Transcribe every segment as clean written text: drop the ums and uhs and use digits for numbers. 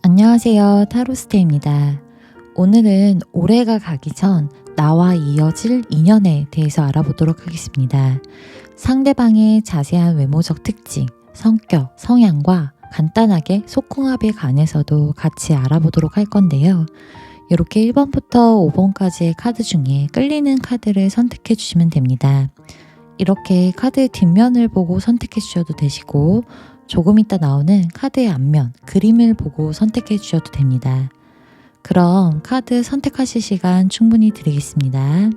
안녕하세요. 타로스테입니다. 오늘은 올해가 가기 전 나와 이어질 인연에 대해서 알아보도록 하겠습니다. 상대방의 자세한 외모적 특징, 성격, 성향과 간단하게 속궁합에 관해서도 같이 알아보도록 할 건데요. 이렇게 1번부터 5번까지의 카드 중에 끌리는 카드를 선택해 주시면 됩니다. 이렇게 카드의 뒷면을 보고 선택해 주셔도 되시고 조금 이따 나오는 카드의 앞면, 그림을 보고 선택해 주셔도 됩니다. 그럼 카드 선택하실 시간 충분히 드리겠습니다.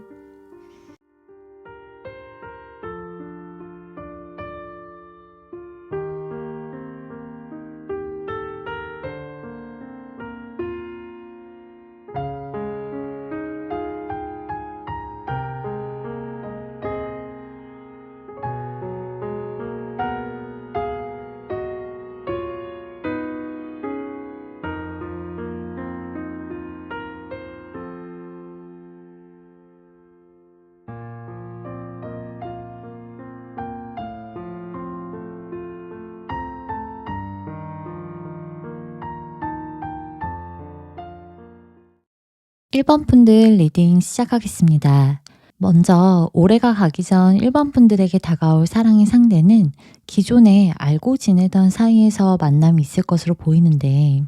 1번 분들 리딩 시작하겠습니다. 먼저 올해가 가기 전 1번 분들에게 다가올 사랑의 상대는 기존에 알고 지내던 사이에서 만남이 있을 것으로 보이는데,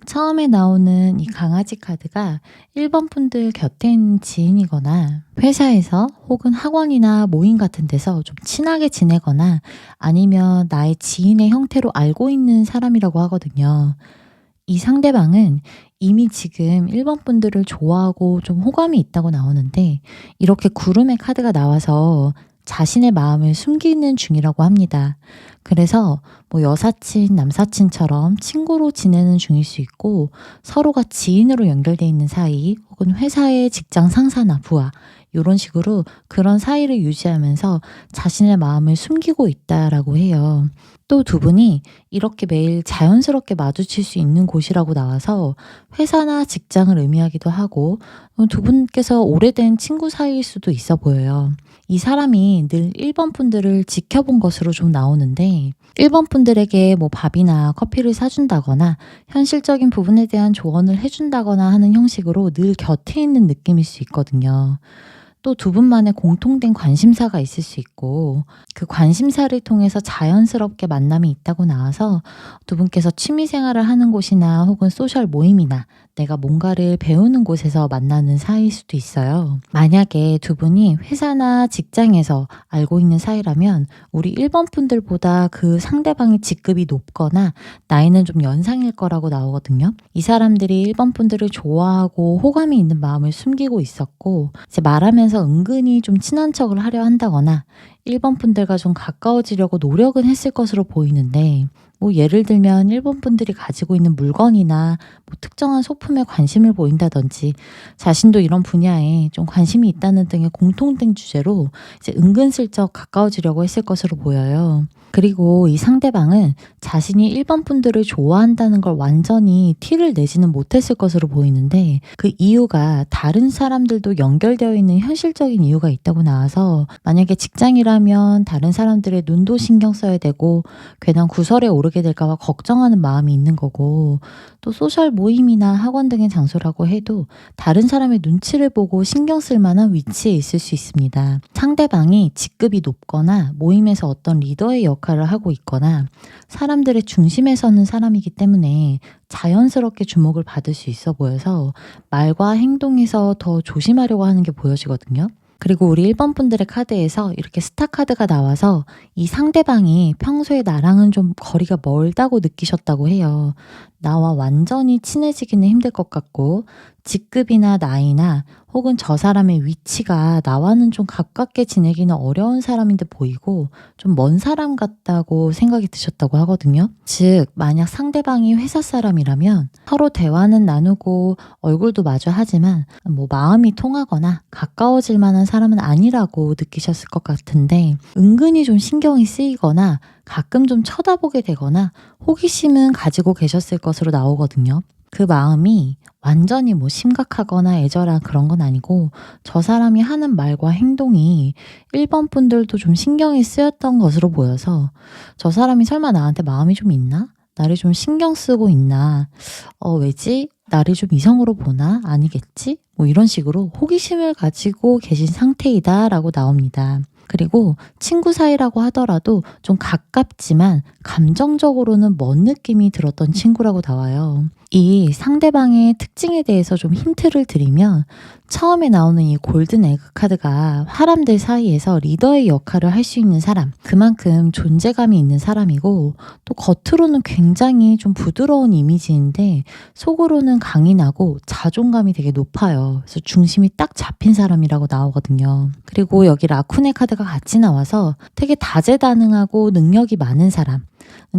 처음에 나오는 이 강아지 카드가 1번 분들 곁에 있는 지인이거나 회사에서 혹은 학원이나 모임 같은 데서 좀 친하게 지내거나 아니면 나의 지인의 형태로 알고 있는 사람이라고 하거든요. 이 상대방은 이미 지금 1번 분들을 좋아하고 좀 호감이 있다고 나오는데, 이렇게 구름의 카드가 나와서 자신의 마음을 숨기는 중이라고 합니다. 그래서 뭐 여사친, 남사친처럼 친구로 지내는 중일 수 있고, 서로가 지인으로 연결되어 있는 사이, 혹은 회사의 직장 상사나 부하, 이런 식으로 그런 사이를 유지하면서 자신의 마음을 숨기고 있다라고 해요. 또 두 분이 이렇게 매일 자연스럽게 마주칠 수 있는 곳이라고 나와서 회사나 직장을 의미하기도 하고, 두 분께서 오래된 친구 사이일 수도 있어 보여요. 이 사람이 늘 1번 분들을 지켜본 것으로 좀 나오는데, 1번 분들에게 뭐 밥이나 커피를 사준다거나 현실적인 부분에 대한 조언을 해준다거나 하는 형식으로 늘 곁에 있는 느낌일 수 있거든요. 또 두 분만의 공통된 관심사가 있을 수 있고, 그 관심사를 통해서 자연스럽게 만남이 있다고 나와서 두 분께서 취미 생활을 하는 곳이나 혹은 소셜 모임이나 내가 뭔가를 배우는 곳에서 만나는 사이일 수도 있어요. 만약에 두 분이 회사나 직장에서 알고 있는 사이라면 우리 1번 분들보다 그 상대방의 직급이 높거나 나이는 좀 연상일 거라고 나오거든요. 이 사람들이 1번 분들을 좋아하고 호감이 있는 마음을 숨기고 있었고, 이제 말하면서 은근히 좀 친한 척을 하려 한다거나 1번 분들과 좀 가까워지려고 노력은 했을 것으로 보이는데, 뭐 예를 들면 1번 분들이 가지고 있는 물건이나 뭐 특정한 소품에 관심을 보인다든지 자신도 이런 분야에 좀 관심이 있다는 등의 공통된 주제로 이제 은근슬쩍 가까워지려고 했을 것으로 보여요. 그리고 이 상대방은 자신이 1번 분들을 좋아한다는 걸 완전히 티를 내지는 못했을 것으로 보이는데, 그 이유가 다른 사람들도 연결되어 있는 현실적인 이유가 있다고 나와서, 만약에 직장이라면 다른 사람들의 눈도 신경 써야 되고 괜한 구설에 오르게 될까 봐 걱정하는 마음이 있는 거고, 또 소셜 모임이나 학원 등의 장소라고 해도 다른 사람의 눈치를 보고 신경 쓸 만한 위치에 있을 수 있습니다. 상대방이 직급이 높거나 모임에서 어떤 리더의 역할을 하고 있거나 사람들의 중심에 서는 사람이기 때문에 자연스럽게 주목을 받을 수 있어 보여서 말과 행동에서 더 조심하려고 하는 게 보여지거든요. 그리고 우리 1번 분들의 카드에서 이렇게 스타 카드가 나와서 이 상대방이 평소에 나랑은 좀 거리가 멀다고 느끼셨다고 해요. 나와 완전히 친해지기는 힘들 것 같고, 직급이나 나이나 혹은 저 사람의 위치가 나와는 좀 가깝게 지내기는 어려운 사람인 듯 보이고 좀 먼 사람 같다고 생각이 드셨다고 하거든요. 즉, 만약 상대방이 회사 사람이라면 서로 대화는 나누고 얼굴도 마주 하지만 뭐 마음이 통하거나 가까워질 만한 사람은 아니라고 느끼셨을 것 같은데, 은근히 좀 신경이 쓰이거나 가끔 좀 쳐다보게 되거나 호기심은 가지고 계셨을 것으로 나오거든요. 그 마음이 완전히 뭐 심각하거나 애절한 그런 건 아니고, 저 사람이 하는 말과 행동이 1번 분들도 좀 신경이 쓰였던 것으로 보여서, 저 사람이 설마 나한테 마음이 좀 있나? 나를 좀 신경 쓰고 있나? 왜지? 나를 좀 이성으로 보나? 아니겠지? 뭐 이런 식으로 호기심을 가지고 계신 상태이다 라고 나옵니다. 그리고 친구 사이라고 하더라도 좀 가깝지만 감정적으로는 먼 느낌이 들었던 친구라고 나와요. 이 상대방의 특징에 대해서 좀 힌트를 드리면 처음에 나오는 이 골든 에그 카드가 사람들 사이에서 리더의 역할을 할 수 있는 사람, 그만큼 존재감이 있는 사람이고 또 겉으로는 굉장히 좀 부드러운 이미지인데 속으로는 강인하고 자존감이 되게 높아요. 그래서 중심이 딱 잡힌 사람이라고 나오거든요. 그리고 여기 라쿤의 카드가 같이 나와서 되게 다재다능하고 능력이 많은 사람,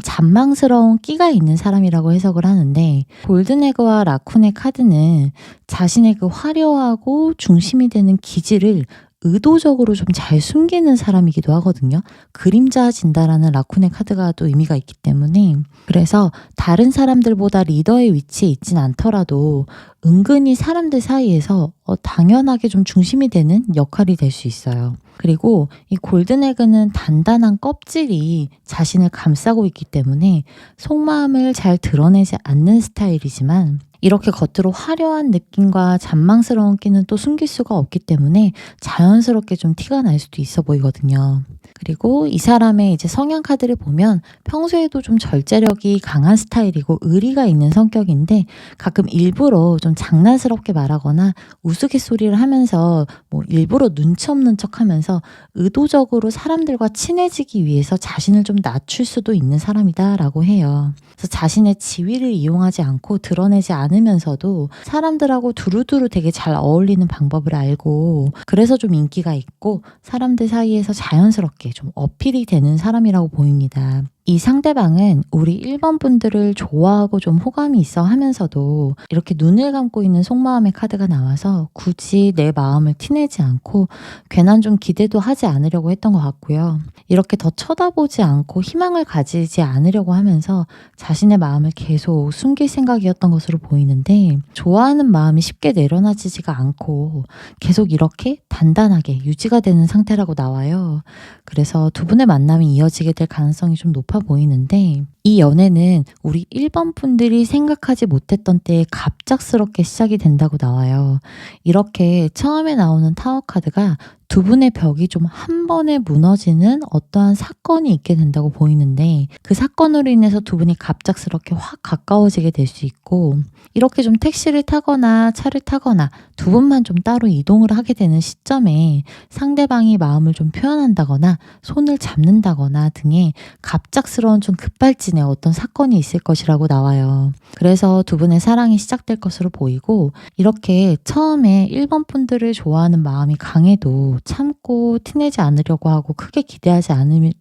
잔망스러운 끼가 있는 사람이라고 해석을 하는데 골든에그와 라쿤의 카드는 자신의 그 화려하고 중심이 되는 기질을 의도적으로 좀 잘 숨기는 사람이기도 하거든요. 그림자 진다라는 라쿤의 카드가 또 의미가 있기 때문에 그래서 다른 사람들보다 리더의 위치에 있진 않더라도 은근히 사람들 사이에서 당연하게 좀 중심이 되는 역할이 될 수 있어요. 그리고 이 골든에그는 단단한 껍질이 자신을 감싸고 있기 때문에 속마음을 잘 드러내지 않는 스타일이지만 이렇게 겉으로 화려한 느낌과 잔망스러운 끼는 또 숨길 수가 없기 때문에 자연스럽게 좀 티가 날 수도 있어 보이거든요. 그리고 이 사람의 이제 성향 카드를 보면 평소에도 좀 절제력이 강한 스타일이고 의리가 있는 성격인데 가끔 일부러 좀 장난스럽게 말하거나 우스갯소리를 하면서 뭐 일부러 눈치 없는 척 하면서 의도적으로 사람들과 친해지기 위해서 자신을 좀 낮출 수도 있는 사람이다라고 해요. 그래서 자신의 지위를 이용하지 않고 드러내지 않으면서도 사람들하고 두루두루 되게 잘 어울리는 방법을 알고 그래서 좀 인기가 있고 사람들 사이에서 자연스럽게 좀 어필이 되는 사람이라고 보입니다. 이 상대방은 우리 1번 분들을 좋아하고 좀 호감이 있어 하면서도 이렇게 눈을 감고 있는 속마음의 카드가 나와서 굳이 내 마음을 티내지 않고 괜한 좀 기대도 하지 않으려고 했던 것 같고요. 이렇게 더 쳐다보지 않고 희망을 가지지 않으려고 하면서 자신의 마음을 계속 숨길 생각이었던 것으로 보이는데 좋아하는 마음이 쉽게 내려놔지지가 않고 계속 이렇게 단단하게 유지가 되는 상태라고 나와요. 그래서 두 분의 만남이 이어지게 될 가능성이 좀 높아 보이는데 이 연애는 우리 1번 분들이 생각하지 못했던 때에 갑작스럽게 시작이 된다고 나와요. 이렇게 처음에 나오는 타워 카드가 두 분의 벽이 좀 한 번에 무너지는 어떠한 사건이 있게 된다고 보이는데 그 사건으로 인해서 두 분이 갑작스럽게 확 가까워지게 될 수 있고 이렇게 좀 택시를 타거나 차를 타거나 두 분만 좀 따로 이동을 하게 되는 시점에 상대방이 마음을 좀 표현한다거나 손을 잡는다거나 등의 갑작스러운 좀 급발진의 어떤 사건이 있을 것이라고 나와요. 그래서 두 분의 사랑이 시작될 것으로 보이고 이렇게 처음에 1번 분들을 좋아하는 마음이 강해도 참고 티내지 않으려고 하고 크게 기대하지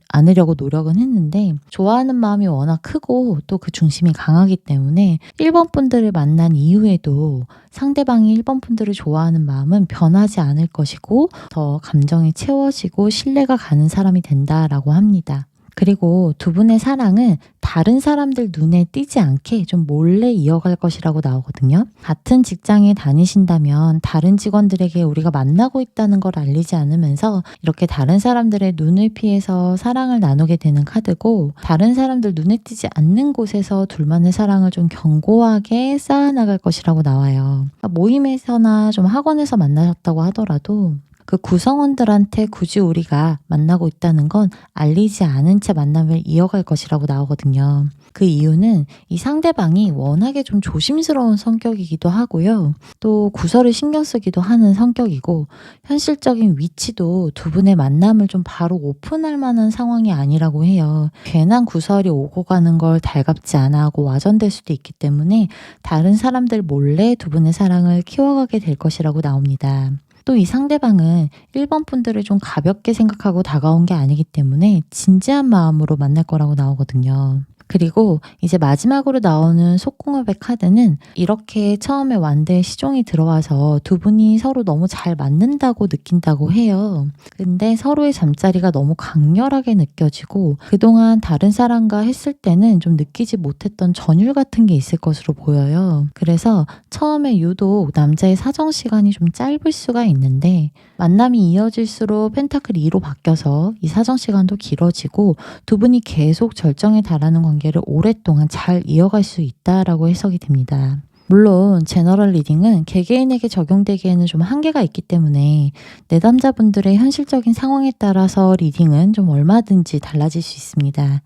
않으려고 노력은 했는데 좋아하는 마음이 워낙 크고 또 그 중심이 강하기 때문에 1번 분들을 만난 이후에도 상대방이 1번 분들을 좋아하는 마음은 변하지 않을 것이고 더 감정이 채워지고 신뢰가 가는 사람이 된다라고 합니다. 그리고 두 분의 사랑은 다른 사람들 눈에 띄지 않게 좀 몰래 이어갈 것이라고 나오거든요. 같은 직장에 다니신다면 다른 직원들에게 우리가 만나고 있다는 걸 알리지 않으면서 이렇게 다른 사람들의 눈을 피해서 사랑을 나누게 되는 카드고 다른 사람들 눈에 띄지 않는 곳에서 둘만의 사랑을 좀 견고하게 쌓아나갈 것이라고 나와요. 모임에서나 좀 학원에서 만나셨다고 하더라도 그 구성원들한테 굳이 우리가 만나고 있다는 건 알리지 않은 채 만남을 이어갈 것이라고 나오거든요. 그 이유는 이 상대방이 워낙에 좀 조심스러운 성격이기도 하고요. 또 구설을 신경 쓰기도 하는 성격이고 현실적인 위치도 두 분의 만남을 좀 바로 오픈할 만한 상황이 아니라고 해요. 괜한 구설이 오고 가는 걸 달갑지 않아 하고 와전될 수도 있기 때문에 다른 사람들 몰래 두 분의 사랑을 키워가게 될 것이라고 나옵니다. 또 이 상대방은 1번 분들을 좀 가볍게 생각하고 다가온 게 아니기 때문에 진지한 마음으로 만날 거라고 나오거든요. 그리고 이제 마지막으로 나오는 속궁합의 카드는 이렇게 처음에 완대의 시종이 들어와서 두 분이 서로 너무 잘 맞는다고 느낀다고 해요. 근데 서로의 잠자리가 너무 강렬하게 느껴지고 그동안 다른 사람과 했을 때는 좀 느끼지 못했던 전율 같은 게 있을 것으로 보여요. 그래서 처음에 유독 남자의 사정 시간이 좀 짧을 수가 있는데 만남이 이어질수록 펜타클 2로 바뀌어서 이 사정 시간도 길어지고 두 분이 계속 절정에 달하는 관계를 오랫동안 잘 이어갈 수 있다라고 해석이 됩니다. 물론 제너럴 리딩은 개개인에게 적용되기에는 좀 한계가 있기 때문에 내담자분들의 현실적인 상황에 따라서 리딩은 좀 얼마든지 달라질 수 있습니다.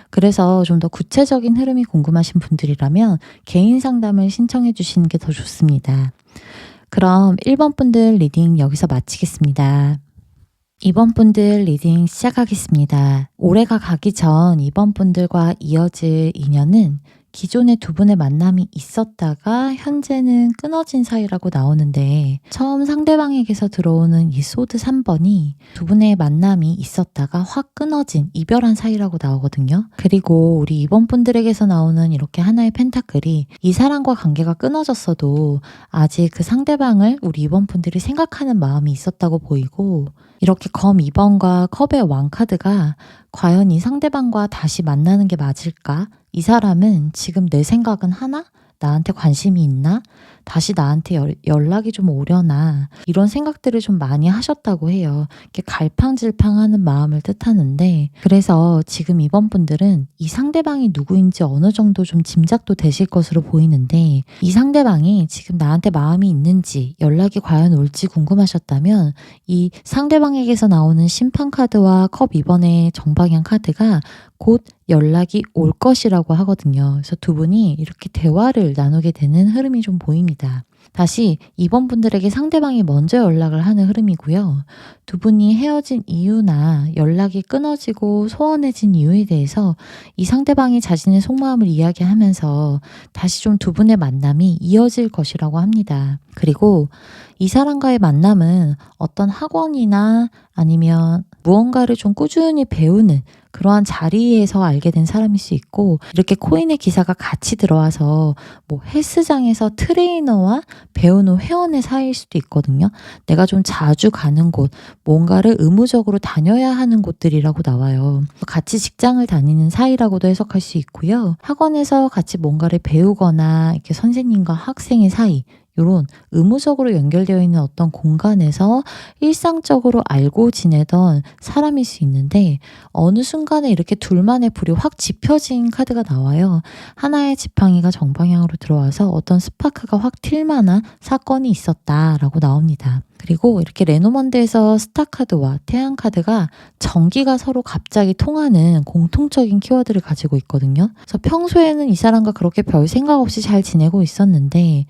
그래서 좀 더 구체적인 흐름이 궁금하신 분들이라면 개인 상담을 신청해 주시는 게 더 좋습니다. 그럼 1번 분들 리딩 여기서 마치겠습니다. 2번 분들 리딩 시작하겠습니다. 올해가 가기 전 2번 분들과 이어질 인연은 기존에 두 분의 만남이 있었다가 현재는 끊어진 사이라고 나오는데, 처음 상대방에게서 들어오는 이 소드 3번이 두 분의 만남이 있었다가 확 끊어진 이별한 사이라고 나오거든요. 그리고 우리 2번 분들에게서 나오는 이렇게 하나의 펜타클이 이 사람과 관계가 끊어졌어도 아직 그 상대방을 우리 2번 분들이 생각하는 마음이 있었다고 보이고, 이렇게 검 2번과 컵의 왕 카드가 과연 이 상대방과 다시 만나는 게 맞을까? 이 사람은 지금 내 생각은 하나? 나한테 관심이 있나? 다시 나한테 연락이 좀 오려나? 이런 생각들을 좀 많이 하셨다고 해요. 이렇게 갈팡질팡하는 마음을 뜻하는데, 그래서 지금 이번 분들은 이 상대방이 누구인지 어느 정도 좀 짐작도 되실 것으로 보이는데, 이 상대방이 지금 나한테 마음이 있는지 연락이 과연 올지 궁금하셨다면 이 상대방에게서 나오는 심판 카드와 컵 2번의 정방향 카드가 곧 연락이 올 것이라고 하거든요. 그래서 두 분이 이렇게 대화를 나누게 되는 흐름이 좀 보입니다. 다시 2번 분들에게 상대방이 먼저 연락을 하는 흐름이고요. 두 분이 헤어진 이유나 연락이 끊어지고 소원해진 이유에 대해서 이 상대방이 자신의 속마음을 이야기하면서 다시 좀 두 분의 만남이 이어질 것이라고 합니다. 그리고 이 사람과의 만남은 어떤 학원이나 아니면 무언가를 좀 꾸준히 배우는 그러한 자리에서 알게 된 사람일 수 있고, 이렇게 코인의 기사가 같이 들어와서 뭐 헬스장에서 트레이너와 배우는 회원의 사이일 수도 있거든요. 내가 좀 자주 가는 곳, 뭔가를 의무적으로 다녀야 하는 곳들이라고 나와요. 같이 직장을 다니는 사이라고도 해석할 수 있고요. 학원에서 같이 뭔가를 배우거나 이렇게 선생님과 학생의 사이, 이런 의무적으로 연결되어 있는 어떤 공간에서 일상적으로 알고 지내던 사람일 수 있는데, 어느 순간에 이렇게 둘만의 불이 확 지펴진 카드가 나와요. 하나의 지팡이가 정방향으로 들어와서 어떤 스파크가 확 튈 만한 사건이 있었다라고 나옵니다. 그리고 이렇게 레노먼드에서 스타 카드와 태양 카드가 전기가 서로 갑자기 통하는 공통적인 키워드를 가지고 있거든요. 그래서 평소에는 이 사람과 그렇게 별 생각 없이 잘 지내고 있었는데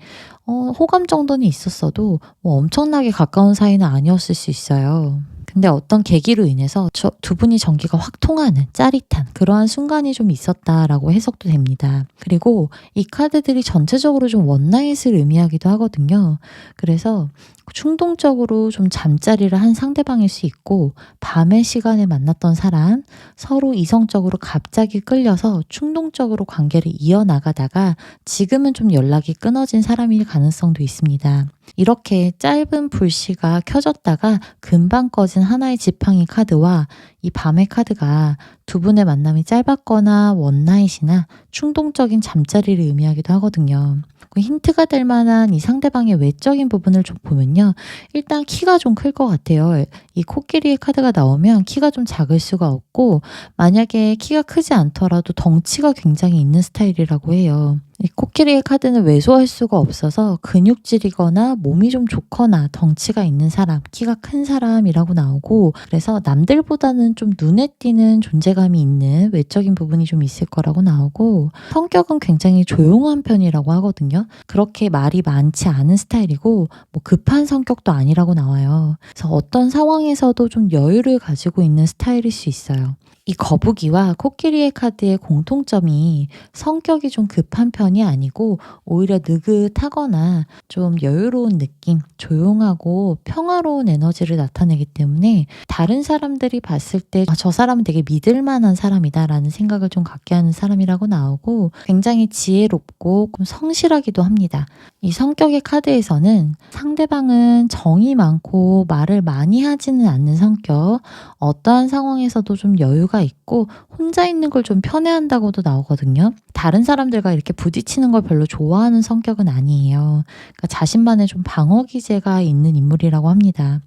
호감 정도는 있었어도 뭐 엄청나게 가까운 사이는 아니었을 수 있어요. 근데 어떤 계기로 인해서 두 분이 전기가 확 통하는 짜릿한 그러한 순간이 좀 있었다라고 해석도 됩니다. 그리고 이 카드들이 전체적으로 좀 원나잇을 의미하기도 하거든요. 그래서 충동적으로 좀 잠자리를 한 상대방일 수 있고, 밤의 시간에 만났던 사람, 서로 이성적으로 갑자기 끌려서 충동적으로 관계를 이어나가다가 지금은 좀 연락이 끊어진 사람일 가능성도 있습니다. 이렇게 짧은 불씨가 켜졌다가 금방 꺼진 하나의 지팡이 카드와 이 밤의 카드가 두 분의 만남이 짧았거나 원나잇이나 충동적인 잠자리를 의미하기도 하거든요. 힌트가 될 만한 이 상대방의 외적인 부분을 좀 보면요. 일단 키가 좀 클 것 같아요. 이 코끼리의 카드가 나오면 키가 좀 작을 수가 없고, 만약에 키가 크지 않더라도 덩치가 굉장히 있는 스타일이라고 해요. 이 코끼리의 카드는 왜소할 수가 없어서 근육질이거나 몸이 좀 좋거나 덩치가 있는 사람, 키가 큰 사람이라고 나오고, 그래서 남들보다는 좀 눈에 띄는 존재감이 있는 외적인 부분이 좀 있을 거라고 나오고, 성격은 굉장히 조용한 편이라고 하거든요. 그렇게 말이 많지 않은 스타일이고 뭐 급한 성격도 아니라고 나와요. 그래서 어떤 상황에서도 좀 여유를 가지고 있는 스타일일 수 있어요. 이 거북이와 코끼리의 카드의 공통점이 성격이 좀 급한 편이 아니고 오히려 느긋하거나 좀 여유로운 느낌, 조용하고 평화로운 에너지를 나타내기 때문에 다른 사람들이 봤을 때 저 사람은 되게 믿을 만한 사람이다 라는 생각을 좀 갖게 하는 사람이라고 나오고, 굉장히 지혜롭고 좀 성실하기도 합니다. 이 성격의 카드에서는 상대방은 정이 많고 말을 많이 하지는 않는 성격, 어떠한 상황에서도 좀 여유가 있고 혼자 있는 걸 좀 편해한다고도 나오거든요. 다른 사람들과 이렇게 부딪히는 걸 별로 좋아하는 성격은 아니에요. 그러니까 자신만의 좀 방어 기제가 있는 인물이라고 합니다.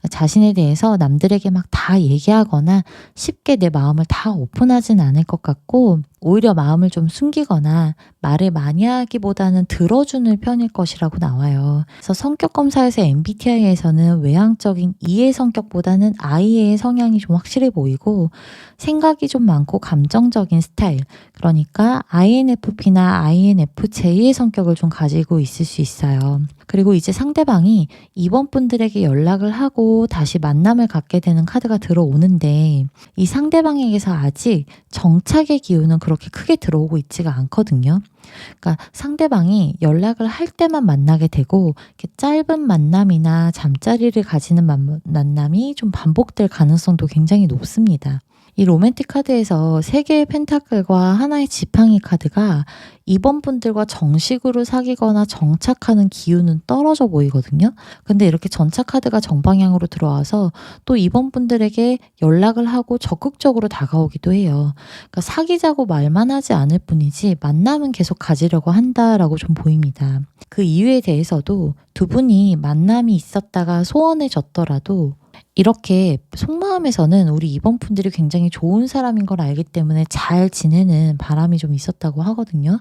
자신에 대해서 남들에게 막 다 얘기하거나 쉽게 내 마음을 다 오픈하진 않을 것 같고 오히려 마음을 좀 숨기거나 말을 많이 하기보다는 들어주는 편일 것이라고 나와요. 그래서 성격 검사에서 MBTI에서는 외향적인 E의 성격보다는 I의 성향이 좀 확실해 보이고 생각이 좀 많고 감정적인 스타일, 그러니까 INFP나 INFJ의 성격을 좀 가지고 있을 수 있어요. 그리고 이제 상대방이 이번 분들에게 연락을 하고 다시 만남을 갖게 되는 카드가 들어오는데 이 상대방에게서 아직 정착의 기운은 그렇게 크게 들어오고 있지가 않거든요. 그러니까 상대방이 연락을 할 때만 만나게 되고 이렇게 짧은 만남이나 잠자리를 가지는 만남이 좀 반복될 가능성도 굉장히 높습니다. 이 로맨틱 카드에서 3개의 펜타클과 하나의 지팡이 카드가 이번 분들과 정식으로 사귀거나 정착하는 기운은 떨어져 보이거든요. 근데 이렇게 전차 카드가 정방향으로 들어와서 또 이번 분들에게 연락을 하고 적극적으로 다가오기도 해요. 그러니까 사귀자고 말만 하지 않을 뿐이지 만남은 계속 가지려고 한다라고 좀 보입니다. 그 이유에 대해서도 두 분이 만남이 있었다가 소원해졌더라도 이렇게 속마음에서는 우리 이번 분들이 굉장히 좋은 사람인 걸 알기 때문에 잘 지내는 바람이 좀 있었다고 하거든요.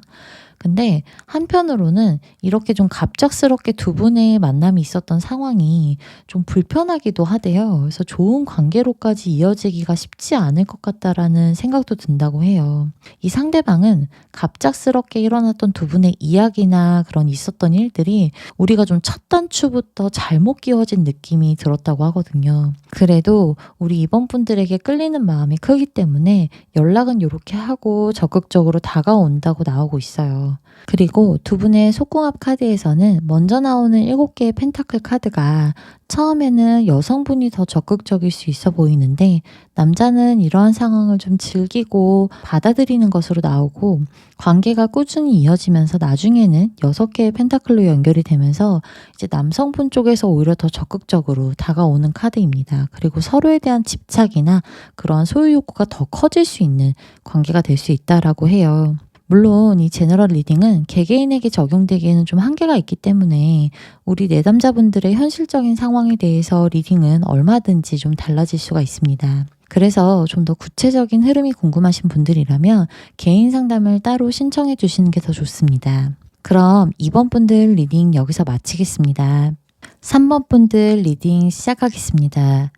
근데 한편으로는 이렇게 좀 갑작스럽게 두 분의 만남이 있었던 상황이 좀 불편하기도 하대요. 그래서 좋은 관계로까지 이어지기가 쉽지 않을 것 같다라는 생각도 든다고 해요. 이 상대방은 갑작스럽게 일어났던 두 분의 이야기나 그런 있었던 일들이 우리가 좀 첫 단추부터 잘못 끼워진 느낌이 들었다고 하거든요. 그래도 우리 이번 분들에게 끌리는 마음이 크기 때문에 연락은 이렇게 하고 적극적으로 다가온다고 나오고 있어요. 그리고 두 분의 속궁합 카드에서는 먼저 나오는 7개의 펜타클 카드가 처음에는 여성분이 더 적극적일 수 있어 보이는데 남자는 이러한 상황을 좀 즐기고 받아들이는 것으로 나오고 관계가 꾸준히 이어지면서 나중에는 6개의 펜타클로 연결이 되면서 이제 남성분 쪽에서 오히려 더 적극적으로 다가오는 카드입니다. 그리고 서로에 대한 집착이나 그러한 소유 욕구가 더 커질 수 있는 관계가 될 수 있다라고 해요. 물론 이 제너럴 리딩은 개개인에게 적용되기에는 좀 한계가 있기 때문에 우리 내담자분들의 현실적인 상황에 대해서 리딩은 얼마든지 좀 달라질 수가 있습니다. 그래서 좀 더 구체적인 흐름이 궁금하신 분들이라면 개인 상담을 따로 신청해 주시는 게 더 좋습니다. 그럼 2번 분들 리딩 여기서 마치겠습니다. 3번 분들 리딩 시작하겠습니다.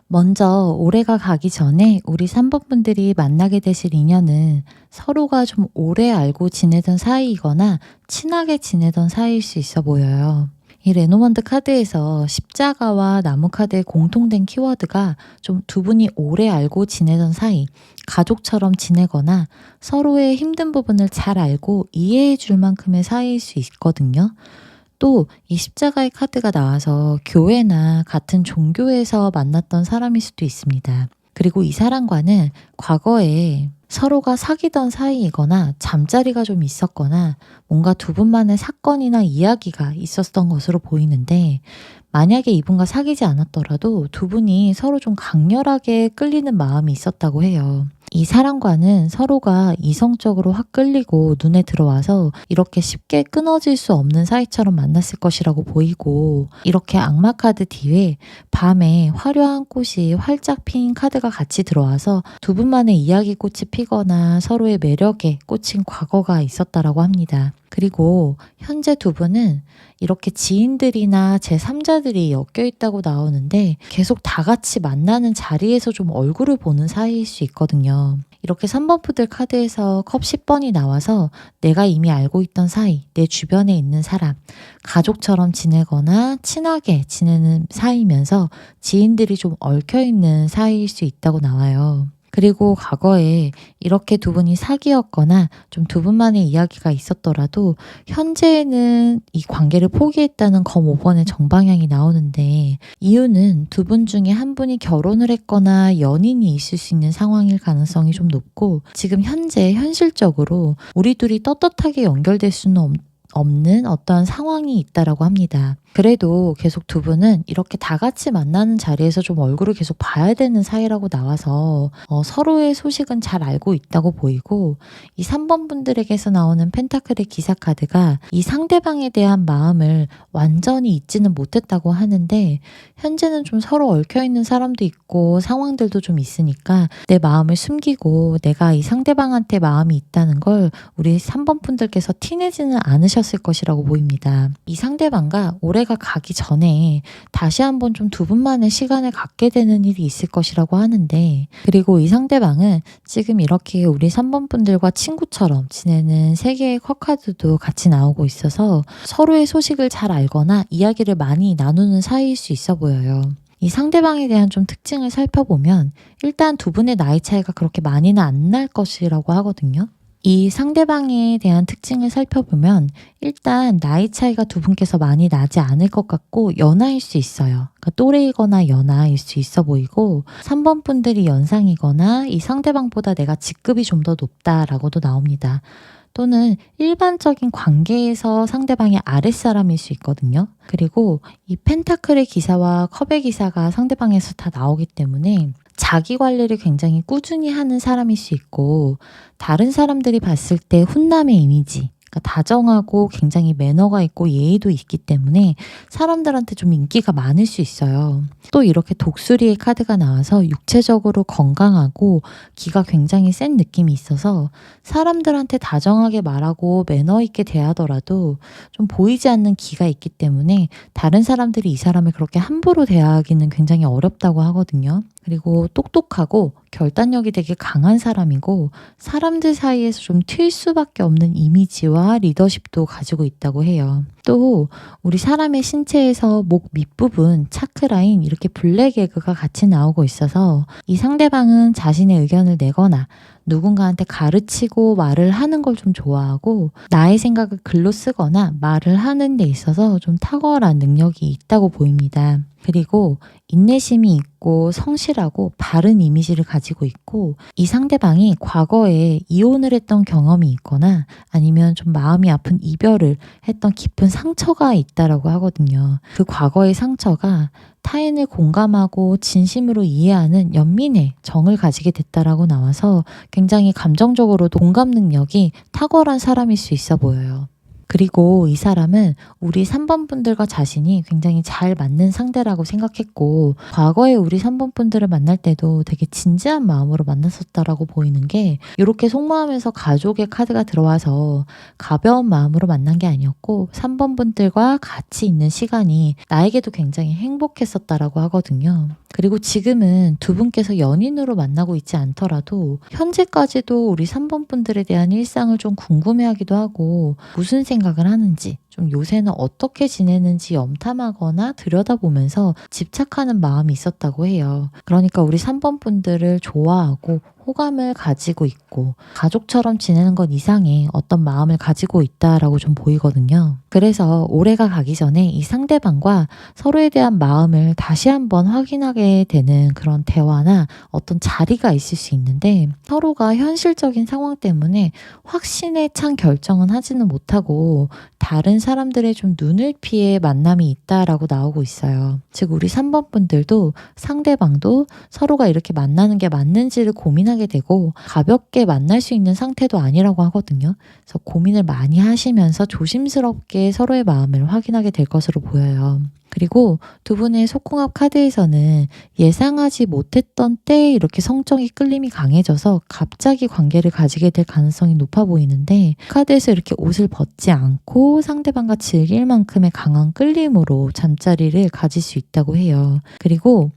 먼저 올해가 가기 전에 우리 3번 분들이 만나게 되실 인연은 서로가 좀 오래 알고 지내던 사이이거나 친하게 지내던 사이일 수 있어 보여요. 이 레노먼드 카드에서 십자가와 나무 카드의 공통된 키워드가 좀 두 분이 오래 알고 지내던 사이, 가족처럼 지내거나 서로의 힘든 부분을 잘 알고 이해해 줄 만큼의 사이일 수 있거든요. 또 이 십자가의 카드가 나와서 교회나 같은 종교에서 만났던 사람일 수도 있습니다. 그리고 이 사람과는 과거에 서로가 사귀던 사이이거나 잠자리가 좀 있었거나 뭔가 두 분만의 사건이나 이야기가 있었던 것으로 보이는데 만약에 이분과 사귀지 않았더라도 두 분이 서로 좀 강렬하게 끌리는 마음이 있었다고 해요. 이 사람과는 서로가 이성적으로 확 끌리고 눈에 들어와서 이렇게 쉽게 끊어질 수 없는 사이처럼 만났을 것이라고 보이고 이렇게 악마 카드 뒤에 밤에 화려한 꽃이 활짝 핀 카드가 같이 들어와서 두 분만의 이야기꽃이 피거나 서로의 매력에 꽂힌 과거가 있었다라고 합니다. 그리고 현재 두 분은 이렇게 지인들이나 제3자들이 엮여 있다고 나오는데 계속 다 같이 만나는 자리에서 좀 얼굴을 보는 사이일 수 있거든요. 이렇게 3번 푸들 카드에서 컵 10번이 나와서 내가 이미 알고 있던 사이, 내 주변에 있는 사람, 가족처럼 지내거나 친하게 지내는 사이면서 지인들이 좀 얽혀있는 사이일 수 있다고 나와요. 그리고 과거에 이렇게 두 분이 사귀었거나 좀 두 분만의 이야기가 있었더라도 현재는 이 관계를 포기했다는 검 5번의 정방향이 나오는데 이유는 두 분 중에 한 분이 결혼을 했거나 연인이 있을 수 있는 상황일 가능성이 좀 높고 지금 현재 현실적으로 우리 둘이 떳떳하게 연결될 수는 없는 어떠한 상황이 있다라고 합니다. 그래도 계속 두 분은 이렇게 다 같이 만나는 자리에서 좀 얼굴을 계속 봐야 되는 사이라고 나와서 서로의 소식은 잘 알고 있다고 보이고, 이 3번 분들에게서 나오는 펜타클의 기사 카드가 이 상대방에 대한 마음을 완전히 잊지는 못했다고 하는데, 현재는 좀 서로 얽혀있는 사람도 있고 상황들도 좀 있으니까 내 마음을 숨기고 내가 이 상대방한테 마음이 있다는 걸 우리 3번 분들께서 티내지는 않으셨을 것이라고 보입니다. 이 상대방과 올해가 가기 전에 다시 한번 좀 두 분만의 시간을 갖게 되는 일이 있을 것이라고 하는데, 그리고 이 상대방은 지금 이렇게 우리 3번 분들과 친구처럼 지내는 세 개의 컵카드도 같이 나오고 있어서 서로의 소식을 잘 알거나 이야기를 많이 나누는 사이일 수 있어 보여요. 이 상대방에 대한 좀 특징을 살펴보면 일단 두 분의 나이 차이가 그렇게 많이는 안 날 것이라고 하거든요. 이 상대방에 대한 특징을 살펴보면 일단 나이 차이가 두 분께서 많이 나지 않을 것 같고 연하일 수 있어요. 그러니까 또래이거나 연하일 수 있어 보이고, 3번 분들이 연상이거나 이 상대방보다 내가 직급이 좀 더 높다라고도 나옵니다. 또는 일반적인 관계에서 상대방의 아랫사람일 수 있거든요. 그리고 이 펜타클의 기사와 컵의 기사가 상대방에서 다 나오기 때문에 자기 관리를 굉장히 꾸준히 하는 사람일 수 있고, 다른 사람들이 봤을 때 훈남의 이미지, 그러니까 다정하고 굉장히 매너가 있고 예의도 있기 때문에 사람들한테 좀 인기가 많을 수 있어요. 또 이렇게 독수리의 카드가 나와서 육체적으로 건강하고 기가 굉장히 센 느낌이 있어서 사람들한테 다정하게 말하고 매너 있게 대하더라도 좀 보이지 않는 기가 있기 때문에 다른 사람들이 이 사람을 그렇게 함부로 대하기는 굉장히 어렵다고 하거든요. 그리고 똑똑하고 결단력이 되게 강한 사람이고 사람들 사이에서 좀 튈 수밖에 없는 이미지와 리더십도 가지고 있다고 해요. 또 우리 사람의 신체에서 목 밑부분 차크라인 이렇게 블랙 에그가 같이 나오고 있어서 이 상대방은 자신의 의견을 내거나 누군가한테 가르치고 말을 하는 걸 좀 좋아하고, 나의 생각을 글로 쓰거나 말을 하는 데 있어서 좀 탁월한 능력이 있다고 보입니다. 그리고 인내심이 있고 성실하고 바른 이미지를 가지고 있고, 이 상대방이 과거에 이혼을 했던 경험이 있거나 아니면 좀 마음이 아픈 이별을 했던 깊은 상처가 있다라고 하거든요. 그 과거의 상처가 타인을 공감하고 진심으로 이해하는 연민의 정을 가지게 됐다라고 나와서 굉장히 감정적으로도 공감 능력이 탁월한 사람일 수 있어 보여요. 그리고 이 사람은 우리 3번 분들과 자신이 굉장히 잘 맞는 상대라고 생각했고, 과거에 우리 3번 분들을 만날 때도 되게 진지한 마음으로 만났었다라고 보이는 게, 이렇게 속마음에서 가족의 카드가 들어와서 가벼운 마음으로 만난 게 아니었고 3번 분들과 같이 있는 시간이 나에게도 굉장히 행복했었다라고 하거든요. 그리고 지금은 두 분께서 연인으로 만나고 있지 않더라도 현재까지도 우리 3번 분들에 대한 일상을 좀 궁금해하기도 하고, 무슨 생각을 하는지, 좀 요새는 어떻게 지내는지 염탐하거나 들여다보면서 집착하는 마음이 있었다고 해요. 그러니까 우리 3번 분들을 좋아하고 호감을 가지고 있고 가족처럼 지내는 것 이상의 어떤 마음을 가지고 있다라고 좀 보이거든요. 그래서 올해가 가기 전에 이 상대방과 서로에 대한 마음을 다시 한번 확인하게 되는 그런 대화나 어떤 자리가 있을 수 있는데, 서로가 현실적인 상황 때문에 확신에 찬 결정은 하지는 못하고 다른 사람들의 좀 눈을 피해 만남이 있다라고 나오고 있어요. 즉 우리 3번 분들도 상대방도 서로가 이렇게 만나는 게 맞는지를 고민하게 되고 가볍게 만날 수 있는 상태도 아니라고 하거든요. 그래서 고민을 많이 하시면서 조심스럽게 서로의 마음을 확인하게 될 것으로 보여요. 그리고 두 분의 속궁합 카드에서는 예상하지 못했던 때에 이렇게 성적인 끌림이 강해져서 갑자기 관계를 가지게 될 가능성이 높아 보이는데, 카드에서 이렇게 옷을 벗지 않고 상대방과 즐길 만큼의 강한 끌림으로 잠자리를 가질 수 있다고 해요. 그리고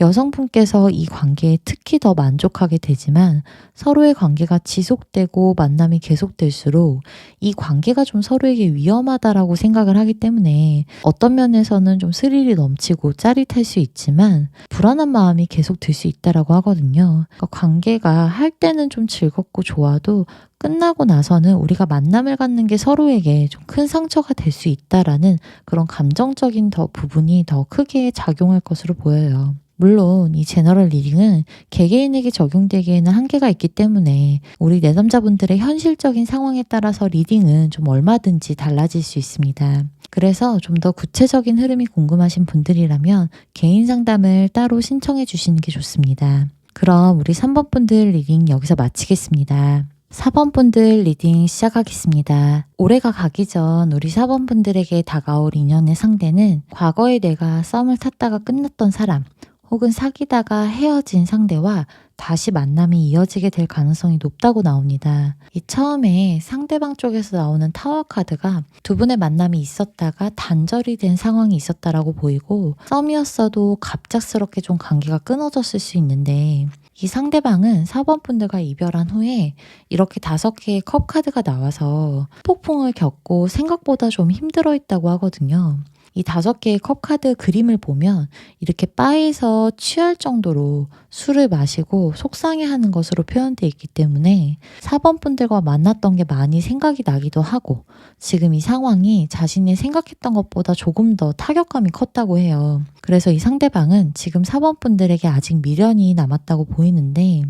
여성분께서 이 관계에 특히 더 만족하게 되지만 서로의 관계가 지속되고 만남이 계속될수록 이 관계가 좀 서로에게 위험하다라고 생각을 하기 때문에 어떤 면에서는 좀 스릴이 넘치고 짜릿할 수 있지만 불안한 마음이 계속 들 수 있다라고 하거든요. 그러니까 관계가 할 때는 좀 즐겁고 좋아도 끝나고 나서는 우리가 만남을 갖는 게 서로에게 좀 큰 상처가 될 수 있다라는 그런 감정적인 부분이 더 크게 작용할 것으로 보여요. 물론 이 제너럴 리딩은 개개인에게 적용되기에는 한계가 있기 때문에 우리 내담자분들의 현실적인 상황에 따라서 리딩은 좀 얼마든지 달라질 수 있습니다. 그래서 좀 더 구체적인 흐름이 궁금하신 분들이라면 개인 상담을 따로 신청해 주시는 게 좋습니다. 그럼 우리 3번 분들 리딩 여기서 마치겠습니다. 4번 분들 리딩 시작하겠습니다. 올해가 가기 전 우리 4번 분들에게 다가올 인연의 상대는 과거에 내가 썸을 탔다가 끝났던 사람, 혹은 사귀다가 헤어진 상대와 다시 만남이 이어지게 될 가능성이 높다고 나옵니다. 이 처음에 상대방 쪽에서 나오는 타워 카드가 두 분의 만남이 있었다가 단절이 된 상황이 있었다라고 보이고, 썸이었어도 갑작스럽게 좀 관계가 끊어졌을 수 있는데, 이 상대방은 4번 분들과 이별한 후에 이렇게 5개의 컵 카드가 나와서 폭풍을 겪고 생각보다 좀 힘들어 있다고 하거든요. 이 5개의 컵 카드 그림을 보면 이렇게 바에서 취할 정도로 술을 마시고 속상해하는 것으로 표현되어 있기 때문에 4번 분들과 만났던 게 많이 생각이 나기도 하고, 지금 이 상황이 자신이 생각했던 것보다 조금 더 타격감이 컸다고 해요. 그래서 이 상대방은 지금 4번 분들에게 아직 미련이 남았다고 보이는데,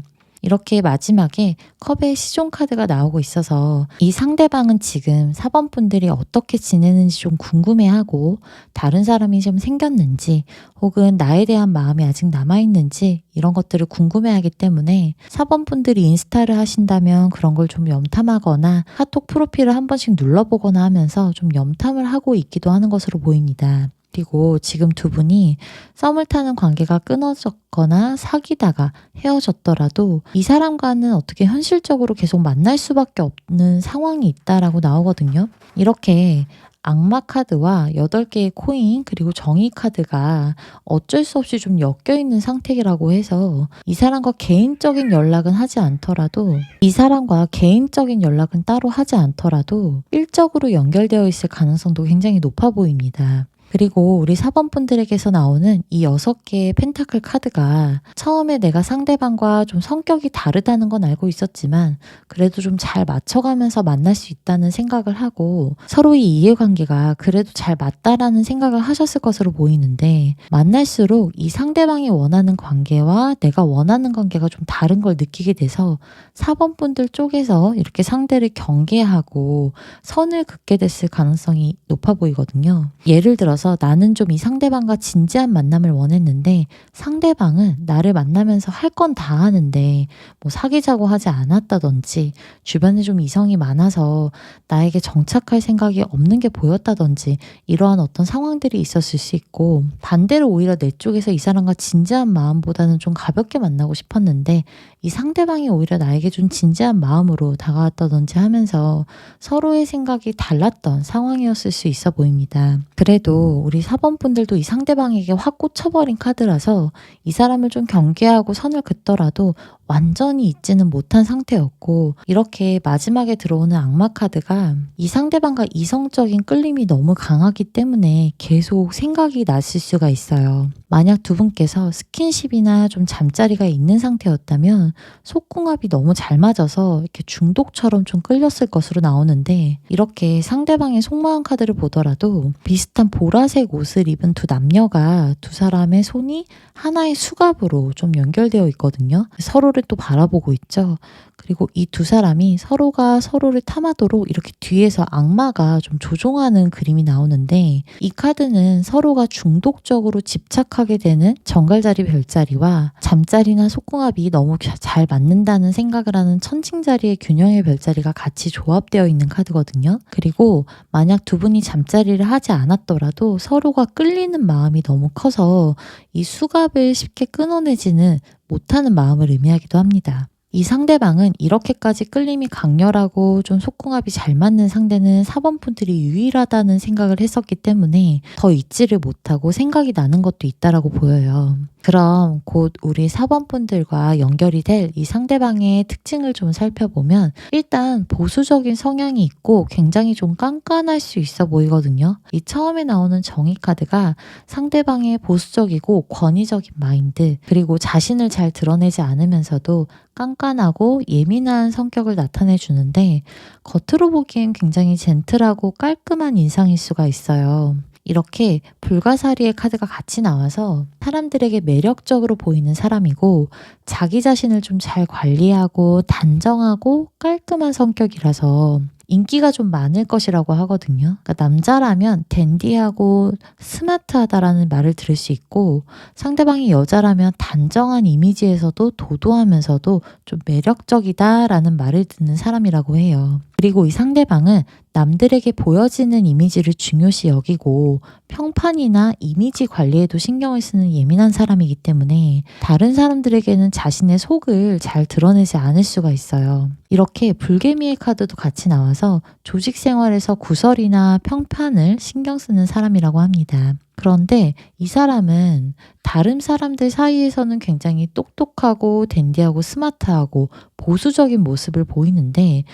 이렇게 마지막에 컵의 시종 카드가 나오고 있어서 이 상대방은 지금 4번 분들이 어떻게 지내는지 좀 궁금해하고, 다른 사람이 좀 생겼는지 혹은 나에 대한 마음이 아직 남아있는지 이런 것들을 궁금해하기 때문에 4번 분들이 인스타를 하신다면 그런 걸 좀 염탐하거나 카톡 프로필을 한 번씩 눌러보거나 하면서 좀 염탐을 하고 있기도 하는 것으로 보입니다. 그리고 지금 두 분이 썸을 타는 관계가 끊어졌거나 사귀다가 헤어졌더라도 이 사람과는 어떻게 현실적으로 계속 만날 수밖에 없는 상황이 있다라고 나오거든요. 이렇게 악마 카드와 8개의 코인 그리고 정의 카드가 어쩔 수 없이 좀 엮여있는 상태라고 해서 이 사람과 개인적인 연락은 하지 않더라도, 이 사람과 개인적인 연락은 따로 하지 않더라도 일적으로 연결되어 있을 가능성도 굉장히 높아 보입니다. 그리고 우리 4번 분들에게서 나오는 이 6개의 펜타클 카드가 처음에 내가 상대방과 좀 성격이 다르다는 건 알고 있었지만 그래도 좀 잘 맞춰가면서 만날 수 있다는 생각을 하고, 서로의 이해관계가 그래도 잘 맞다라는 생각을 하셨을 것으로 보이는데, 만날수록 이 상대방이 원하는 관계와 내가 원하는 관계가 좀 다른 걸 느끼게 돼서 4번 분들 쪽에서 이렇게 상대를 경계하고 선을 긋게 됐을 가능성이 높아 보이거든요. 예를 들어서 나는 좀 이 상대방과 진지한 만남을 원했는데 상대방은 나를 만나면서 할 건 다 하는데 뭐 사귀자고 하지 않았다든지, 주변에 좀 이성이 많아서 나에게 정착할 생각이 없는 게 보였다든지, 이러한 어떤 상황들이 있었을 수 있고, 반대로 오히려 내 쪽에서 이 사람과 진지한 마음보다는 좀 가볍게 만나고 싶었는데 이 상대방이 오히려 나에게 좀 진지한 마음으로 다가왔다든지 하면서 서로의 생각이 달랐던 상황이었을 수 있어 보입니다. 그래도 우리 4번 분들도 이 상대방에게 확 꽂혀버린 카드라서 이 사람을 좀 경계하고 선을 긋더라도 완전히 잊지는 못한 상태였고, 이렇게 마지막에 들어오는 악마 카드가 이 상대방과 이성적인 끌림이 너무 강하기 때문에 계속 생각이 나실 수가 있어요. 만약 두 분께서 스킨십이나 좀 잠자리가 있는 상태였다면 속궁합이 너무 잘 맞아서 이렇게 중독처럼 좀 끌렸을 것으로 나오는데, 이렇게 상대방의 속마음 카드를 보더라도 비슷한 보라색 옷을 입은 두 남녀가 두 사람의 손이 하나의 수갑으로 좀 연결되어 있거든요. 서로를 또 바라보고 있죠. 그리고 이 두 사람이 서로가 서로를 탐하도록 이렇게 뒤에서 악마가 좀 조종하는 그림이 나오는데, 이 카드는 서로가 중독적으로 집착하게 되는 정갈자리 별자리와 잠자리나 속궁합이 너무 잘 맞는다는 생각을 하는 천칭자리의 균형의 별자리가 같이 조합되어 있는 카드거든요. 그리고 만약 두 분이 잠자리를 하지 않았더라도 서로가 끌리는 마음이 너무 커서 이 수갑을 쉽게 끊어내지는 못하는 마음을 의미하기도 합니다. 이 상대방은 이렇게까지 끌림이 강렬하고 좀 속궁합이 잘 맞는 상대는 4번 분들이 유일하다는 생각을 했었기 때문에 더 잊지를 못하고 생각이 나는 것도 있다라고 보여요. 그럼 곧 우리 4번 분들과 연결이 될 이 상대방의 특징을 좀 살펴보면, 일단 보수적인 성향이 있고 굉장히 좀 깐깐할 수 있어 보이거든요. 이 처음에 나오는 정의 카드가 상대방의 보수적이고 권위적인 마인드, 그리고 자신을 잘 드러내지 않으면서도 깐깐하고 예민한 성격을 나타내 주는데, 겉으로 보기엔 굉장히 젠틀하고 깔끔한 인상일 수가 있어요. 이렇게 불가사리의 카드가 같이 나와서 사람들에게 매력적으로 보이는 사람이고 자기 자신을 좀 잘 관리하고 단정하고 깔끔한 성격이라서 인기가 좀 많을 것이라고 하거든요. 그러니까 남자라면 댄디하고 스마트하다라는 말을 들을 수 있고 상대방이 여자라면 단정한 이미지에서도 도도하면서도 좀 매력적이다라는 말을 듣는 사람이라고 해요. 그리고 이 상대방은 남들에게 보여지는 이미지를 중요시 여기고 평판이나 이미지 관리에도 신경을 쓰는 예민한 사람이기 때문에 다른 사람들에게는 자신의 속을 잘 드러내지 않을 수가 있어요. 이렇게 불개미의 카드도 같이 나와서 조직 생활에서 구설이나 평판을 신경 쓰는 사람이라고 합니다. 그런데 이 사람은 다른 사람들 사이에서는 굉장히 똑똑하고 댄디하고 스마트하고 보수적인 모습을 보이는데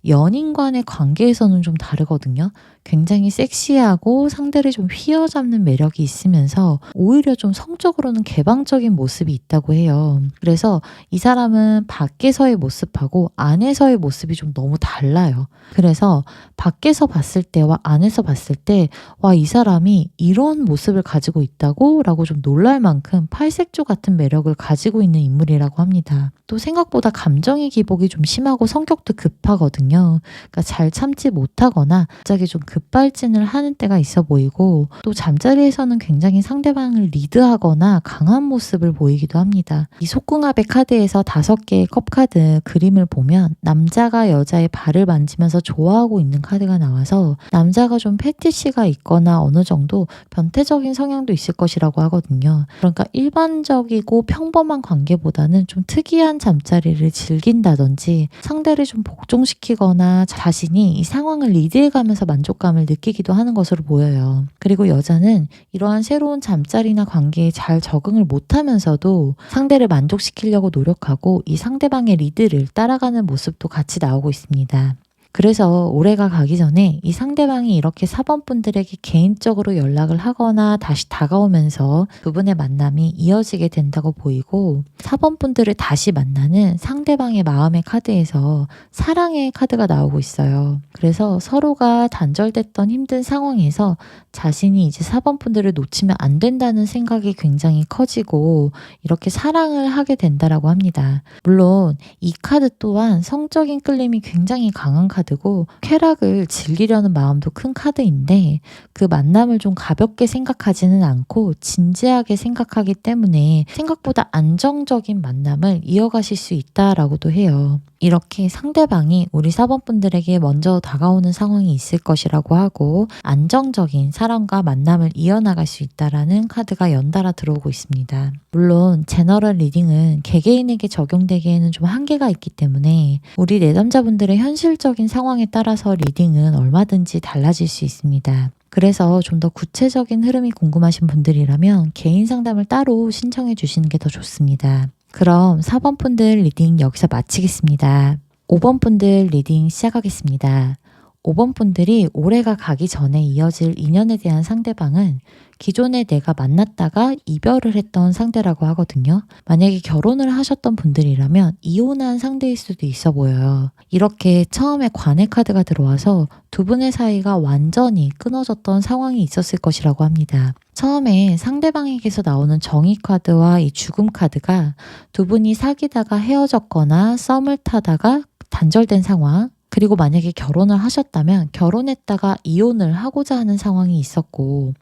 연인 간의 관계에서는 좀 다르거든요. 굉장히 섹시하고 상대를 좀 휘어잡는 매력이 있으면서 오히려 좀 성적으로는 개방적인 모습이 있다고 해요. 그래서 이 사람은 밖에서의 모습하고 안에서의 모습이 좀 너무 달라요. 그래서 밖에서 봤을 때와 안에서 봤을 때 와, 이 사람이 이런 모습을 가지고 있다고? 라고 좀 놀랄 만큼 팔색조 같은 매력을 가지고 있는 인물이라고 합니다. 또 생각보다 감정의 기복이 좀 심하고 성격도 급하거든요. 그러니까 잘 참지 못하거나 갑자기 좀 급발진을 하는 때가 있어 보이고 또 잠자리에서는 굉장히 상대방을 리드하거나 강한 모습을 보이기도 합니다. 이 속궁합의 카드에서 5개의 컵 카드 그림을 보면 남자가 여자의 발을 만지면서 좋아하고 있는 카드가 나와서 남자가 좀 패티시가 있거나 어느 정도 변태적인 성향도 있을 것이라고 하거든요. 그러니까 일반적이고 평범한 관계보다는 좀 특이한 잠자리를 즐긴다든지 상대를 좀 복종시키거나 자신이 이 상황을 리드해가면서 만족감을 느끼기도 하는 것으로 보여요. 그리고 여자는 이러한 새로운 잠자리나 관계에 잘 적응을 못하면서도 상대를 만족시키려고 노력하고 이 상대방의 리드를 따라가는 모습도 같이 나오고 있습니다. 그래서 올해가 가기 전에 이 상대방이 이렇게 4번 분들에게 개인적으로 연락을 하거나 다시 다가오면서 두 분의 만남이 이어지게 된다고 보이고 4번 분들을 다시 만나는 상대방의 마음의 카드에서 사랑의 카드가 나오고 있어요. 그래서 서로가 단절됐던 힘든 상황에서 자신이 이제 4번 분들을 놓치면 안 된다는 생각이 굉장히 커지고 이렇게 사랑을 하게 된다라고 합니다. 물론 이 카드 또한 성적인 끌림이 굉장히 강한 카드고 쾌락을 즐기려는 마음도 큰 카드인데 그 만남을 좀 가볍게 생각하지는 않고 진지하게 생각하기 때문에 생각보다 안정적인 만남을 이어가실 수 있다라고도 해요. 이렇게 상대방이 우리 4번 분들에게 먼저 다가오는 상황이 있을 것이라고 하고 안정적인 사람과 만남을 이어나갈 수 있다라는 카드가 연달아 들어오고 있습니다. 물론 제너럴 리딩은 개개인에게 적용되기에는 좀 한계가 있기 때문에 우리 내담자분들의 현실적인 상황에 따라서 리딩은 얼마든지 달라질 수 있습니다. 그래서 좀 더 구체적인 흐름이 궁금하신 분들이라면 개인 상담을 따로 신청해 주시는 게 더 좋습니다. 그럼 4번 분들 리딩 여기서 마치겠습니다. 5번 분들 리딩 시작하겠습니다. 5번 분들이 올해가 가기 전에 이어질 인연에 대한 상대방은 기존에 내가 만났다가 이별을 했던 상대라고 하거든요. 만약에 결혼을 하셨던 분들이라면 이혼한 상대일 수도 있어 보여요. 이렇게 처음에 관의 카드가 들어와서 두 분의 사이가 완전히 끊어졌던 상황이 있었을 것이라고 합니다. 처음에 상대방에게서 나오는 정의 카드와 이 죽음 카드가 두 분이 사귀다가 헤어졌거나 썸을 타다가 단절된 상황, 그리고 만약에 결혼을 하셨다면 결혼했다가 이혼을 하고자 하는 상황이 있었고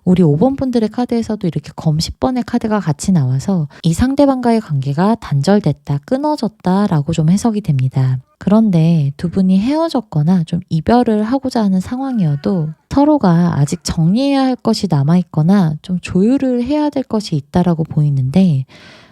우리 5번 분들의 카드에서도 이렇게 검 10번의 카드가 같이 나와서 이 상대방과의 관계가 단절됐다, 끊어졌다 라고 좀 해석이 됩니다. 그런데 두 분이 헤어졌거나 좀 이별을 하고자 하는 상황이어도 서로가 아직 정리해야 할 것이 남아있거나 좀 조율을 해야 될 것이 있다라고 보이는데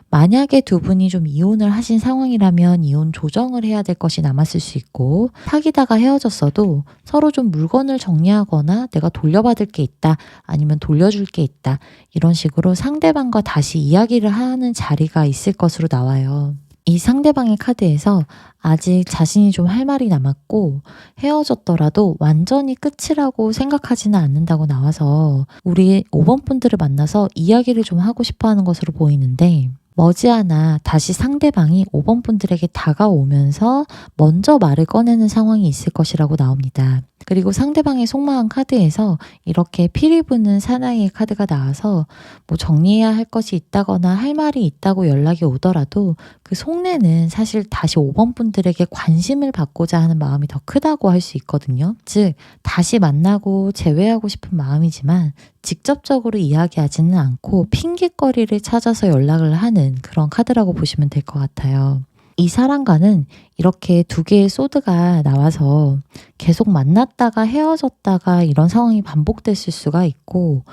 만약에 두 분이 좀 이혼을 하신 상황이라면 이혼 조정을 해야 될 것이 남았을 수 있고 사귀다가 헤어졌어도 서로 좀 물건을 정리하거나 내가 돌려받을 게 있다 아니면 돌려줄 게 있다 이런 식으로 상대방과 다시 이야기를 하는 자리가 있을 것으로 나와요. 이 상대방의 카드에서 아직 자신이 좀 할 말이 남았고 헤어졌더라도 완전히 끝이라고 생각하지는 않는다고 나와서 우리 5번 분들을 만나서 이야기를 좀 하고 싶어 하는 것으로 보이는데 머지않아 다시 상대방이 5번 분들에게 다가오면서 먼저 말을 꺼내는 상황이 있을 것이라고 나옵니다. 그리고 상대방의 속마음 카드에서 이렇게 피리 부는 사나이의 카드가 나와서 뭐 정리해야 할 것이 있다거나 할 말이 있다고 연락이 오더라도 그 속내는 사실 다시 5번 분들에게 관심을 받고자 하는 마음이 더 크다고 할 수 있거든요. 즉 다시 만나고 재회하고 싶은 마음이지만 직접적으로 이야기하지는 않고 핑계거리를 찾아서 연락을 하는 그런 카드라고 보시면 될 것 같아요. 이 사람과는 이렇게 두 개의 소드가 나와서 계속 만났다가 헤어졌다가 이런 상황이 반복됐을 수가 있고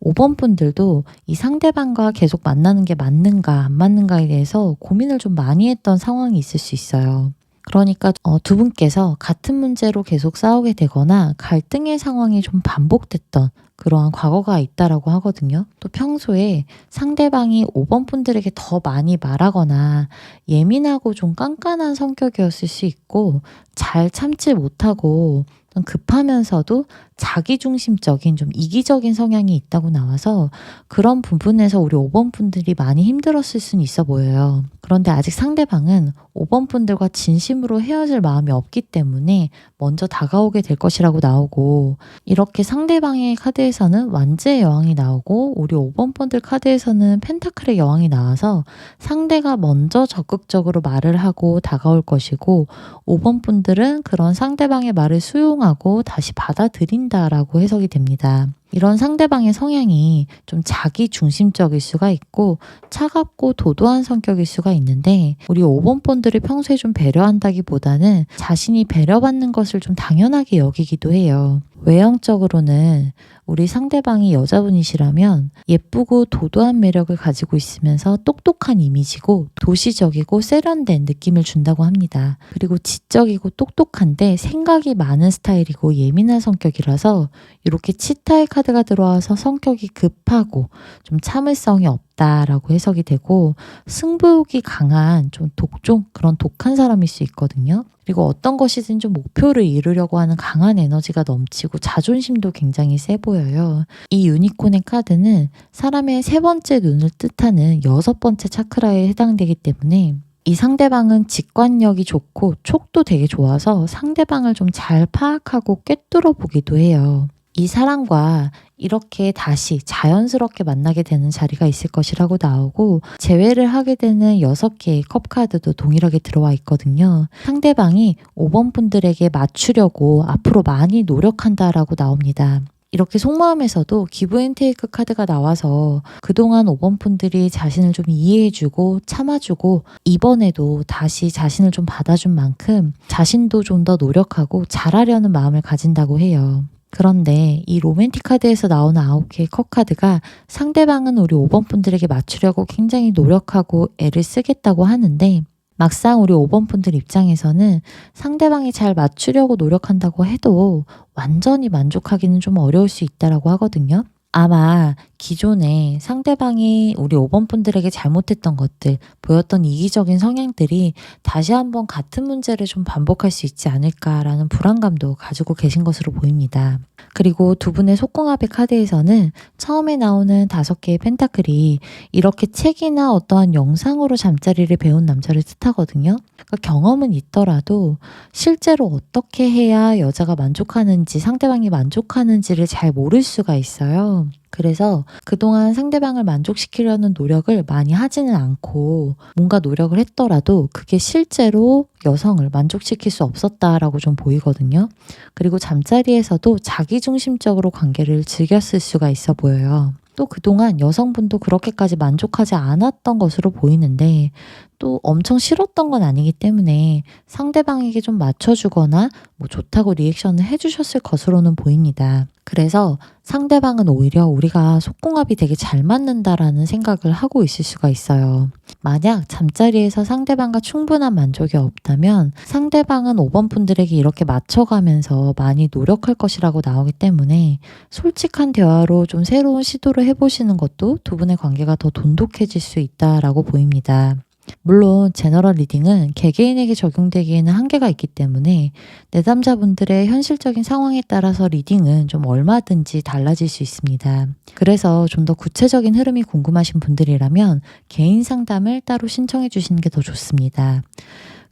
5번 분들도 이 상대방과 계속 만나는 게 맞는가 안 맞는가에 대해서 고민을 좀 많이 했던 상황이 있을 수 있어요. 그러니까 두 분께서 같은 문제로 계속 싸우게 되거나 갈등의 상황이 좀 반복됐던 그러한 과거가 있다라고 하거든요. 또 평소에 상대방이 5번 분들에게 더 많이 말하거나 예민하고 좀 깐깐한 성격이었을 수 있고 잘 참지 못하고 좀 급하면서도 자기중심적인 좀 이기적인 성향이 있다고 나와서 그런 부분에서 우리 5번 분들이 많이 힘들었을 수는 있어 보여요. 그런데 아직 상대방은 5번 분들과 진심으로 헤어질 마음이 없기 때문에 먼저 다가오게 될 것이라고 나오고 이렇게 상대방의 카드에서는 완제의 여왕이 나오고 우리 5번 분들 카드에서는 펜타클의 여왕이 나와서 상대가 먼저 적극적으로 말을 하고 다가올 것이고 5번 분들은 그런 상대방의 말을 수용하고 다시 받아들인다라고 해석이 됩니다. 이런 상대방의 성향이 좀 자기 중심적일 수가 있고 차갑고 도도한 성격일 수가 있는데 우리 5번 분들이 평소에 좀 배려한다기보다는 자신이 배려받는 것을 좀 당연하게 여기기도 해요. 외형적으로는 우리 상대방이 여자분이시라면 예쁘고 도도한 매력을 가지고 있으면서 똑똑한 이미지고 도시적이고 세련된 느낌을 준다고 합니다. 그리고 지적이고 똑똑한데 생각이 많은 스타일이고 예민한 성격이라서 이렇게 치타의 카드가 들어와서 성격이 급하고 좀 참을성이 없다라고 해석이 되고 승부욕이 강한 좀 독종 그런 독한 사람일 수 있거든요. 그리고 어떤 것이든 좀 목표를 이루려고 하는 강한 에너지가 넘치고 자존심도 굉장히 세 보여요. 이 유니콘의 카드는 사람의 세 번째 눈을 뜻하는 여섯 번째 차크라에 해당되기 때문에 이 상대방은 직관력이 좋고 촉도 되게 좋아서 상대방을 좀 잘 파악하고 꿰뚫어 보기도 해요. 이 사람과 이렇게 다시 자연스럽게 만나게 되는 자리가 있을 것이라고 나오고 재회를 하게 되는 6개의 컵 카드도 동일하게 들어와 있거든요. 상대방이 5번 분들에게 맞추려고 앞으로 많이 노력한다라고 나옵니다. 이렇게 속마음에서도 기브 앤 테이크 카드가 나와서 그동안 5번 분들이 자신을 좀 이해해주고 참아주고 이번에도 다시 자신을 좀 받아준 만큼 자신도 좀 더 노력하고 잘하려는 마음을 가진다고 해요. 그런데 이 로맨틱 카드에서 나오는 9개의 컵 카드가 상대방은 우리 5번 분들에게 맞추려고 굉장히 노력하고 애를 쓰겠다고 하는데 막상 우리 5번 분들 입장에서는 상대방이 잘 맞추려고 노력한다고 해도 완전히 만족하기는 좀 어려울 수 있다라고 하거든요. 아마 기존에 상대방이 우리 5번 분들에게 잘못했던 것들, 보였던 이기적인 성향들이 다시 한번 같은 문제를 좀 반복할 수 있지 않을까라는 불안감도 가지고 계신 것으로 보입니다. 그리고 두 분의 속궁합의 카드에서는 처음에 나오는 5개의 펜타클이 이렇게 책이나 어떠한 영상으로 잠자리를 배운 남자를 뜻하거든요. 그러니까 경험은 있더라도 실제로 어떻게 해야 여자가 만족하는지 상대방이 만족하는지를 잘 모를 수가 있어요. 그래서 그동안 상대방을 만족시키려는 노력을 많이 하지는 않고 뭔가 노력을 했더라도 그게 실제로 여성을 만족시킬 수 없었다라고 좀 보이거든요. 그리고 잠자리에서도 자기중심적으로 관계를 즐겼을 수가 있어 보여요. 또 그동안 여성분도 그렇게까지 만족하지 않았던 것으로 보이는데 또 엄청 싫었던 건 아니기 때문에 상대방에게 좀 맞춰주거나 뭐 좋다고 리액션을 해주셨을 것으로는 보입니다. 그래서 상대방은 오히려 우리가 속궁합이 되게 잘 맞는다라는 생각을 하고 있을 수가 있어요. 만약 잠자리에서 상대방과 충분한 만족이 없다면 상대방은 5번 분들에게 이렇게 맞춰가면서 많이 노력할 것이라고 나오기 때문에 솔직한 대화로 좀 새로운 시도를 해보시는 것도 두 분의 관계가 더 돈독해질 수 있다라고 보입니다. 물론 제너럴 리딩은 개개인에게 적용되기에는 한계가 있기 때문에 내담자분들의 현실적인 상황에 따라서 리딩은 좀 얼마든지 달라질 수 있습니다. 그래서 좀 더 구체적인 흐름이 궁금하신 분들이라면 개인 상담을 따로 신청해 주시는 게 더 좋습니다.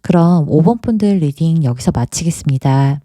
그럼 5번 분들 리딩 여기서 마치겠습니다.